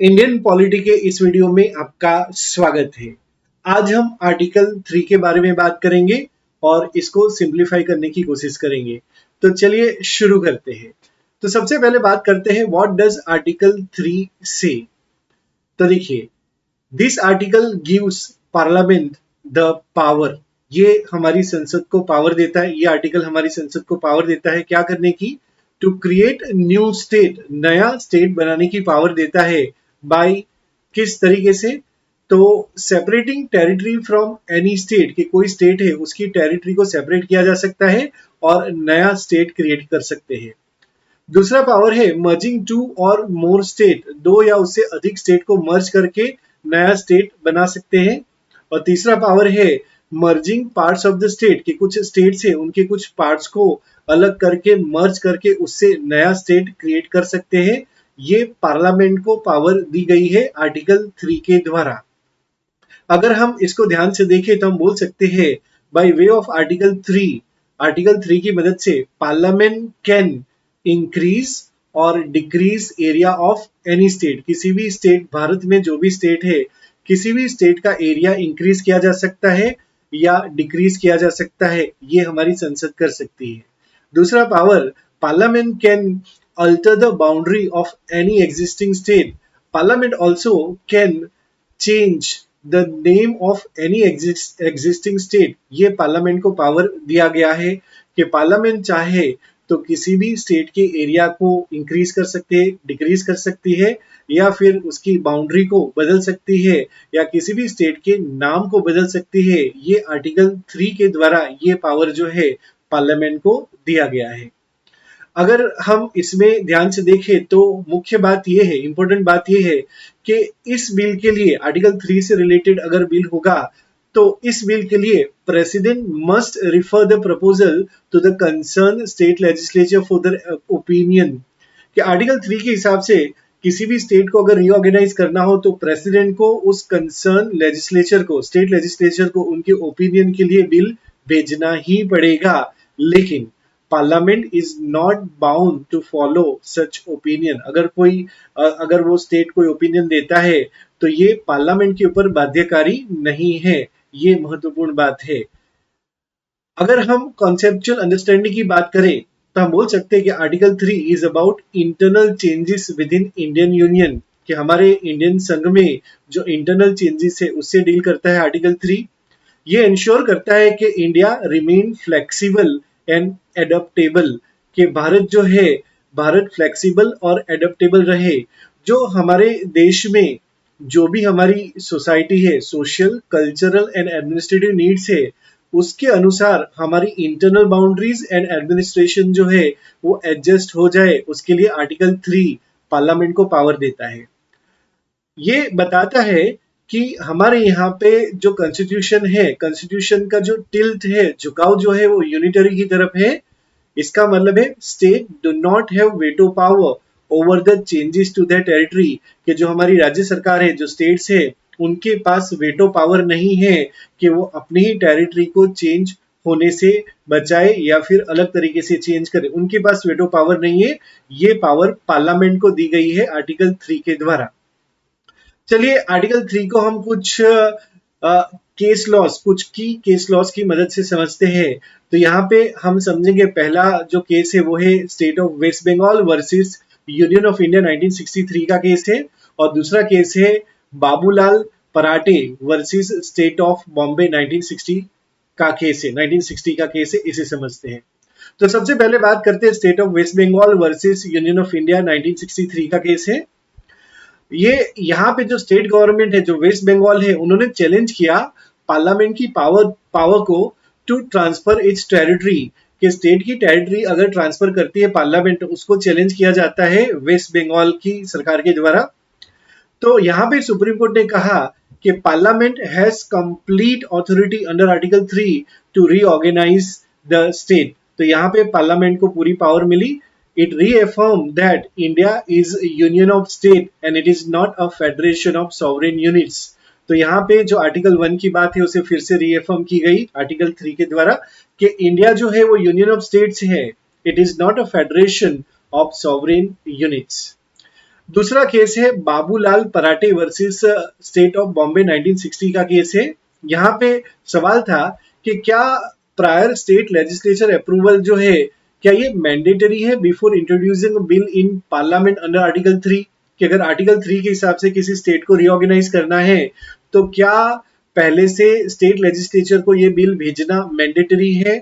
Indian polity के इस video में आपका स्वागत है। आज हम आर्टिकल 3 के बारे में बात करेंगे और इसको सिंप्लीफाई करने की कोशिश करेंगे। तो चलिए शुरू करते हैं। तो सबसे पहले बात करते हैं व्हाट डज आर्टिकल 3 से। तो देखिए, this article gives parliament the power. ये हमारी संसद को पावर देता है। ये आर्टिकल हमारी संसद को पावर देता है क्या करने की? टू क्रिएट न्यू स्टेट, नया स्टेट बनाने की पावर देता है। बाय किस तरीके से? तो separating territory from any state, कि कोई स्टेट है उसकी टेरिटरी को सेपरेट किया जा सकता है और नया स्टेट क्रिएट कर सकते हैं। दूसरा पावर है मर्जिंग टू और मोर स्टेट, दो या उससे अधिक स्टेट को मर्ज करके नया स्टेट बना सकते हैं। और तीसरा पावर है merging parts of the state, कि कुछ स्टेट्स है उनके कुछ पार्ट्स को अलग करके मर्ज करके उससे नया स्टेट क्रिएट कर सकते हैं। ये पार्लियामेंट को पावर दी गई है आर्टिकल 3 के द्वारा। अगर हम इसको ध्यान से देखें तो हम बोल सकते हैं बाय वे ऑफ आर्टिकल 3 की मदद से पार्लियामेंट कैन इंक्रीज और decrease area of any state. किसी भी स्टेट, भारत में जो भी स्टेट है, किसी भी स्टेट का एरिया इंक्रीज किया जा सकता है या डिक्रीज किया जा सकता है। ये हमारी संसद कर सकती है। दूसरा power, parliament can alter the boundary of any existing state. Parliament also can change the name of any existing state. ये पार्लियामेंट को पावर दिया गया है कि पार्लियामेंट चाहे तो किसी भी स्टेट के एरिया को इंक्रीज कर सकती है, डिक्रीज कर सकती है, या फिर उसकी बाउंड्री को बदल सकती है, या किसी भी स्टेट के नाम को बदल सकती है। ये आर्टिकल 3 के द्वारा ये पावर जो है पार्लियामेंट को दिया गया है। अगर हम इसमें ध्यान से देखें तो मुख्य बात यह है, इंपॉर्टेंट बात यह है कि इस बिल के लिए, आर्टिकल 3 से रिलेटेड अगर बिल होगा तो इस बिल के लिए president must refer the proposal to the concern state legislature for the opinion. कि आर्टिकल 3 के हिसाब से किसी भी स्टेट को अगर रीऑर्गेनाइज करना हो तो प्रेसिडेंट को उस कंसर्न लेजिस्लेचर को, स्टेट लेजिस्लेचर को, उनके ओपिनियन के लिए बिल भेजना ही पड़ेगा। लेकिन parliament is not bound to follow such opinion. अगर वो स्टेट कोई ओपिनियन देता है तो ये पार्लियामेंट के ऊपर बाध्यकारी नहीं है। ये महत्वपूर्ण बात है। अगर हम कॉन्सेप्चुअल अंडरस्टैंडिंग की बात करें तो हम बोल सकते हैं कि article 3 is about internal changes with in Indian union, कि हमारे इंडियन संघ में जो इंटरनल चेंजेस है उससे डील करता है आर्टिकल 3। ये इंश्योर करता है कि इंडिया रिमेन फ्लेक्सिबल एंड एडप्टेबल, कि भारत जो है, भारत फ्लेक्सिबल और एडप्टेबल रहे। जो हमारे देश में जो भी हमारी सोसाइटी है, social, cultural and administrative needs है, उसके अनुसार हमारी इंटरनल बाउंड्रीज एंड एडमिनिस्ट्रेशन जो है वो एडजस्ट हो जाए, उसके लिए आर्टिकल 3 पार्लियामेंट को पावर देता है। ये बताता है कि हमारे यहाँ पे जो कॉन्स्टिट्यूशन है, कॉन्स्टिट्यूशन का जो टिल्ट है, झुकाव जो है वो यूनिटरी की तरफ है। इसका मतलब है state do not have veto power over the changes to the territory, कि जो हमारी राज्य सरकार है, जो स्टेट्स है, उनके पास वेटो पावर नहीं है कि वो अपनी ही टेरिटरी को चेंज होने से बचाए या फिर अलग तरीके से चेंज करे। उनके पास वेटो पावर नहीं है। ये पावर पार्लियामेंट को दी गई है आर्टिकल 3 के द्वारा। चलिए आर्टिकल 3 को हम कुछ केस लॉस, कुछ की केस लॉस की मदद से समझते हैं। तो यहाँ पे हम समझेंगे, पहला जो केस है वो है state of West Bengal versus union of India 1963 का केस है, और दूसरा केस है बाबूलाल पराठे वर्सेस स्टेट ऑफ बॉम्बे 1960 का केस है। 1960 का केस है, इसे समझते हैं। तो सबसे पहले बात करते हैं state of West Bengal versus union of India 1963 का केस है। ये यहाँ पे जो स्टेट गवर्नमेंट है, जो वेस्ट बंगाल है, उन्होंने चैलेंज किया पार्लियामेंट की पावर को टू ट्रांसफर इट्स टेरिटरी, कि स्टेट की टेरिटरी अगर ट्रांसफर करती है पार्लियामेंट, उसको चैलेंज किया जाता है वेस्ट बंगाल की सरकार के द्वारा। तो यहाँ पे सुप्रीम कोर्ट ने कहा कि parliament has complete authority under article 3 to reorganize the state. तो यहाँ पे पार्लियामेंट को पूरी पावर मिली। It reaffirmed that India is a union of state and it is not a federation of sovereign units. तो यहाँ पे जो आर्टिकल 1 की बात है उसे फिर से रीएफर्म की गई आर्टिकल 3 के द्वारा कि इंडिया जो है वो यूनियन ऑफ स्टेट्स है, it is not a federation of sovereign units. दूसरा केस है Babulal Parate versus state of Bombay 1960 का केस है। यहाँ पे सवाल था कि क्या प्रायर स्टेट लेजिस्लेचर अप्रूवल जो है क्या ये मैंडेटरी है before introducing bill in parliament under article 3, कि अगर आर्टिकल 3 के हिसाब से किसी स्टेट को रीऑर्गेनाइज करना है तो क्या पहले से स्टेट लेजिस्लेचर को ये बिल भेजना मैंडेटरी है।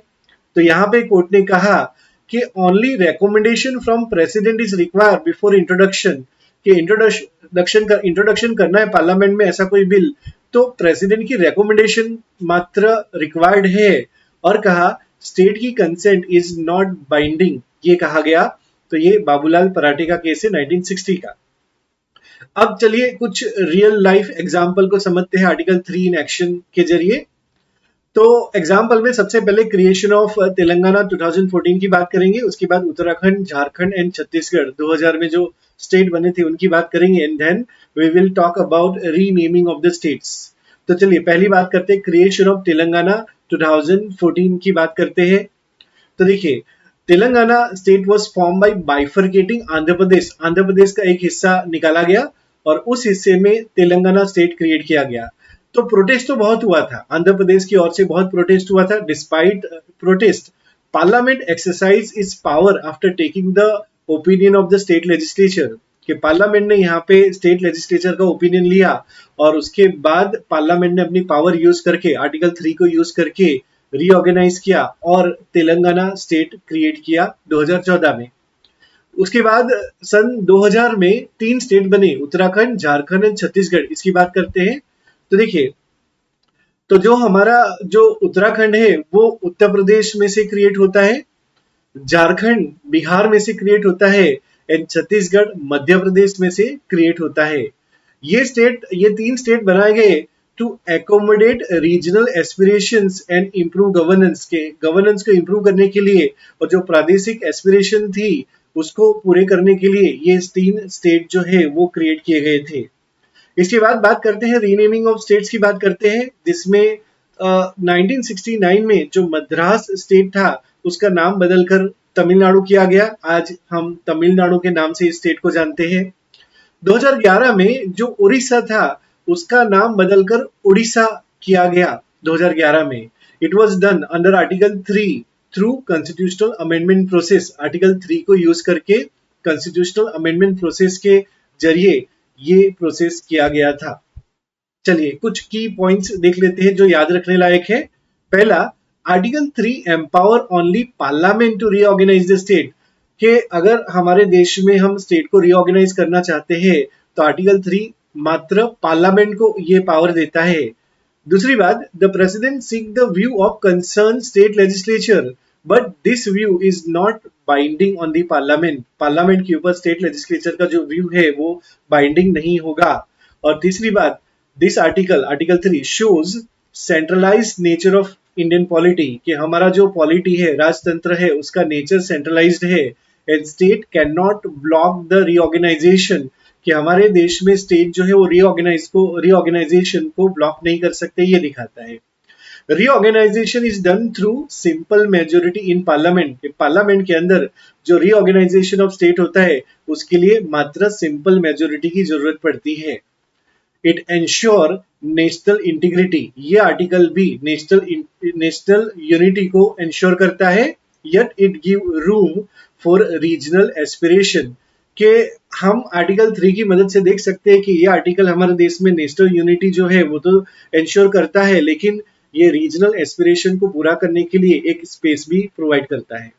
तो यहाँ पे कोर्ट ने कहा कि only recommendation from president is required before introduction, कि इंट्रोडक्शन करना है पार्लियामेंट में ऐसा कोई बिल तो प्रेसिडेंट की रिकमेंडेशन मात्र रिक्वायर्ड है, और कहा स्टेट की कंसेंट इज नॉट बाइंडिंग, ये कहा गया। तो ये बाबूलाल पराटे का केस है 1960 का। अब चलिए कुछ रियल लाइफ एग्जाम्पल को समझते हैं आर्टिकल 3 इन एक्शन के जरिए। तो एग्जाम्पल में सबसे पहले क्रिएशन ऑफ तेलंगाना 2014 की बात करेंगे, उसके बाद उत्तराखंड, झारखंड एंड छत्तीसगढ़ 2000 में जो स्टेट बने थे उनकी बात करेंगे, and then we will talk about renaming of the states. तो चलिए पहली बात करते हैं क्रिएशन ऑफ तेलंगाना 2014 की बात करते हैं। तो देखिए Telangana state was form by bifurcating Andhra Pradesh का एक हिस्सा निकाला गया और उस हिस्से में तेलंगाना स्टेट क्रिएट किया गया। तो प्रोटेस्ट तो बहुत हुआ था, आंध्र प्रदेश की ओर से बहुत प्रोटेस्ट हुआ था। Despite protest, parliament exercise is power after taking the opinion of the state legislature, कि पार्लियामेंट ने यहाँ पे स्टेट लेजिस्लेचर का ओपिनियन लिया और उसके बाद पार्लियामेंट ने अपनी पावर यूज करके आर्टिकल 3 को यूज करके रीऑर्गेनाइज किया और तेलंगाना स्टेट क्रिएट किया 2014 में। उसके बाद सन 2000 में 3 स्टेट बने, उत्तराखंड, झारखंड एंड छत्तीसगढ़। इसकी बात करते हैं। तो देखिए तो जो हमारा जो उत्तराखंड है वो उत्तर प्रदेश में से क्रिएट होता है, झारखंड बिहार में से क्रिएट होता है एंड छत्तीसगढ़ मध्य प्रदेश में से क्रिएट होता है। ये 3 स्टेट बनाए गए to accommodate regional aspirations and improve governance, के गवर्नेंस को इम्प्रूव करने के लिए और जो प्रादेशिक एस्पिरेशन थी उसको पूरे करने के लिए ये 3 स्टेट जो है वो क्रिएट किए गए थे। इसके बाद बात करते हैं रीनेमिंग ऑफ स्टेट्स की बात करते हैं, जिसमें 1969 में जो मद्रास स्टेट था उसका नाम बदलकर तमिलनाडु किया गया। आज हम तमिलनाडु के नाम से इस स्टेट को जानते हैं। 2011 में जो उड़ीसा था उसका नाम बदलकर उड़ीसा किया गया 2011 में। It was done under article 3 through constitutional amendment process, article 3 को यूज करके कॉन्स्टिट्यूशनल अमेंडमेंट प्रोसेस के जरिए ये प्रोसेस किया गया था। चलिए कुछ की पॉइंट्स देख लेते हैं जो याद रखने लायक है। पहला, article 3 empower only parliament to reorganize the state, कि अगर हमारे देश में हम स्टेट को रीऑर्गेनाइज करना चाहते हैं तो आर्टिकल 3 मात्र पार्लियामेंट को ये पावर देता है। दूसरी बात, the president seek the view of concern state legislature but this view is not binding on the parliament, parliament के ऊपर स्टेट लेजिस्लेचर का जो व्यू है वो बाइंडिंग नहीं होगा। और तीसरी बात, this article 3 shows centralized nature of Indian polity, कि हमारा जो पॉलिटी है, राजतंत्र है, उसका नेचर सेंट्रलाइज्ड है and state cannot block the reorganization, कि हमारे देश में स्टेट जो है वो रीऑर्गेनाइजेशन को ब्लॉक नहीं कर सकते, ये दिखाता है। Reorganization is done through simple majority in parliament, parliament के अंदर जो रीऑर्गेनाइजेशन ऑफ स्टेट होता है उसके लिए मात्र सिंपल मेजोरिटी की जरूरत पड़ती है। इट एंश्योर नेशनल इंटीग्रिटी, ये आर्टिकल भी नेशनल यूनिटी को एंश्योर करता है। Yet it give room for regional aspiration, के हम आर्टिकल 3 की मदद से देख सकते हैं कि ये आर्टिकल हमारे देश में नेशनल यूनिटी जो है वो तो एंश्योर करता है, लेकिन ये रीजनल एस्पिरेशन को पूरा करने के लिए एक स्पेस भी प्रोवाइड करता है।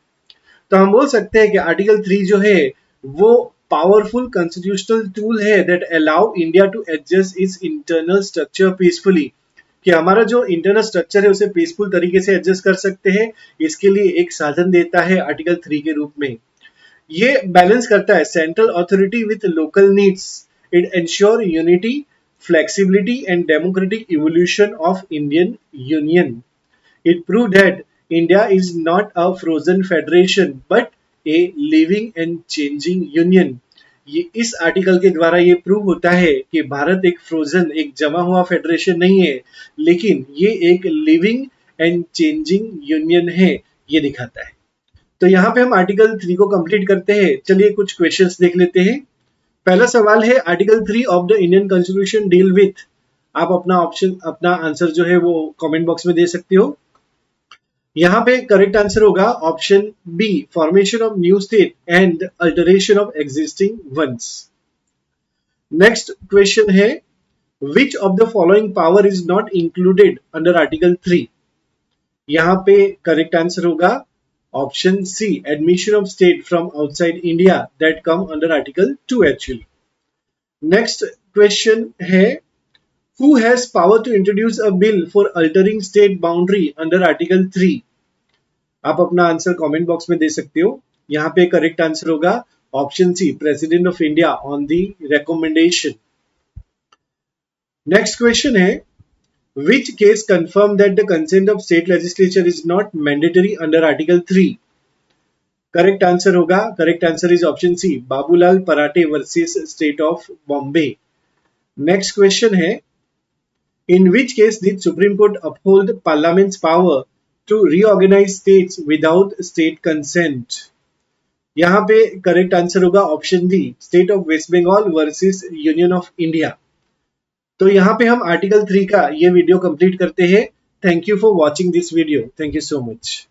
तो हम बोल सकते हैं कि आर्टिकल 3 जो है वो पावरफुल कॉन्स्टिट्यूशनल टूल है that allow India to adjust its internal structure peacefully, कि हमारा जो इंटरनल स्ट्रक्चर है उसे पीसफुल तरीके से एडजस्ट कर सकते हैं, इसके लिए एक साधन देता है आर्टिकल 3 के रूप में। ये बैलेंस करता है central authority with local needs, it ensure unity, flexibility and democratic evolution of Indian union. It proved that India is not a frozen federation but a living and changing union. ये इस article के द्वारा ये prove होता है कि भारत एक frozen, एक जमा हुआ फेडरेशन नहीं है, लेकिन ये एक लिविंग एंड चेंजिंग यूनियन है, ये दिखाता है। तो यहाँ पे हम आर्टिकल 3 को कंप्लीट करते हैं। चलिए कुछ क्वेश्चंस देख लेते हैं। पहला सवाल है article 3 of the Indian constitution deal with. आप अपना आंसर जो है वो कमेंट बॉक्स में दे सकते हो। यहाँ पे करेक्ट आंसर होगा option B, formation of new state and alteration of existing ones. Next question है which of the following power is not included under article 3। यहाँ पे करेक्ट आंसर होगा option C, admission of state from outside India that come under article 2 actually. Next question है who has power to introduce a bill for altering state boundary under article 3। आप अपना answer comment box में दे सकते हो। यहाँ पे correct answer होगा option C, president of India on the recommendation. Next question है which case confirmed that the consent of state legislature is not mandatory under article 3। Correct answer होगा, correct answer is option C, Babulal Parate versus state of Bombay. Next question है in which case did Supreme Court uphold Parliament's power to reorganize states without state consent। यहाँ पे correct answer होगा option D, state of West Bengal versus union of India. तो यहाँ पे हम article 3 का ये वीडियो कंप्लीट करते हैं। Thank you for watching this video. Thank you so much.